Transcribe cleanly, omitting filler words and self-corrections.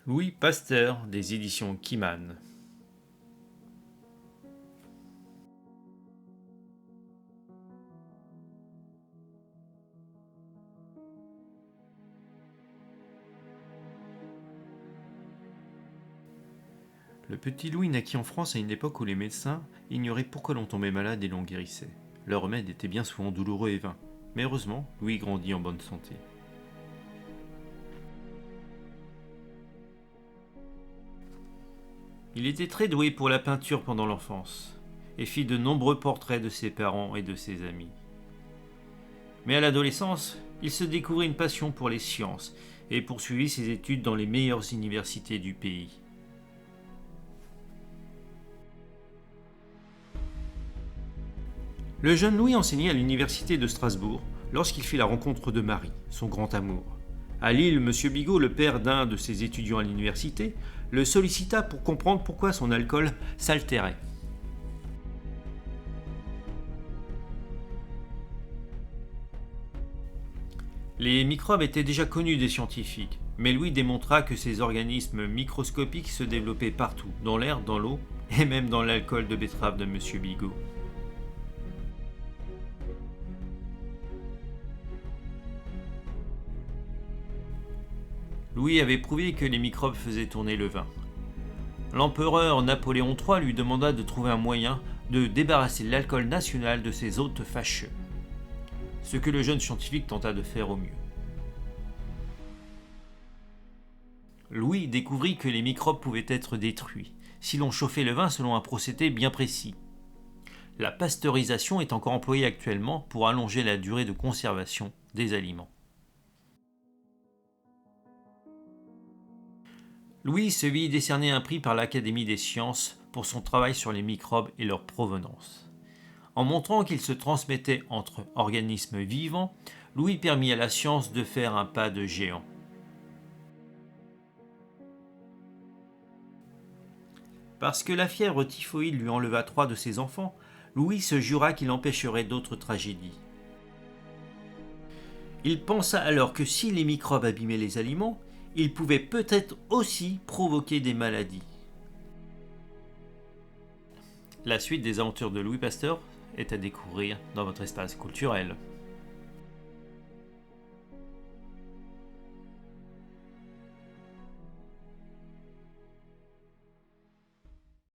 Louis Pasteur des éditions Kiman. Le petit Louis naquit en France à une époque où les médecins ignoraient pourquoi l'on tombait malade et l'on guérissait. Le remède était bien souvent douloureux et vain. Mais heureusement, Louis grandit en bonne santé. Il était très doué pour la peinture pendant l'enfance et fit de nombreux portraits de ses parents et de ses amis. Mais à l'adolescence, il se découvrit une passion pour les sciences et poursuivit ses études dans les meilleures universités du pays. Le jeune Louis enseignait à l'université de Strasbourg lorsqu'il fit la rencontre de Marie, son grand amour. À Lille, M. Bigot, le père d'un de ses étudiants à l'université, le sollicita pour comprendre pourquoi son alcool s'altérait. Les microbes étaient déjà connus des scientifiques, mais Louis démontra que ces organismes microscopiques se développaient partout, dans l'air, dans l'eau et même dans l'alcool de betterave de M. Bigot. Louis avait prouvé que les microbes faisaient tourner le vin. L'empereur Napoléon III lui demanda de trouver un moyen de débarrasser l'alcool national de ses hôtes fâcheux, ce que le jeune scientifique tenta de faire au mieux. Louis découvrit que les microbes pouvaient être détruits si l'on chauffait le vin selon un procédé bien précis. La pasteurisation est encore employée actuellement pour allonger la durée de conservation des aliments. Louis se vit décerner un prix par l'Académie des sciences pour son travail sur les microbes et leur provenance. En montrant qu'ils se transmettaient entre organismes vivants, Louis permit à la science de faire un pas de géant. Parce que la fièvre typhoïde lui enleva 3 de ses enfants, Louis se jura qu'il empêcherait d'autres tragédies. Il pensa alors que si les microbes abîmaient les aliments, ils pouvaient peut-être aussi provoquer des maladies. La suite des aventures de Louis Pasteur est à découvrir dans votre espace culturel.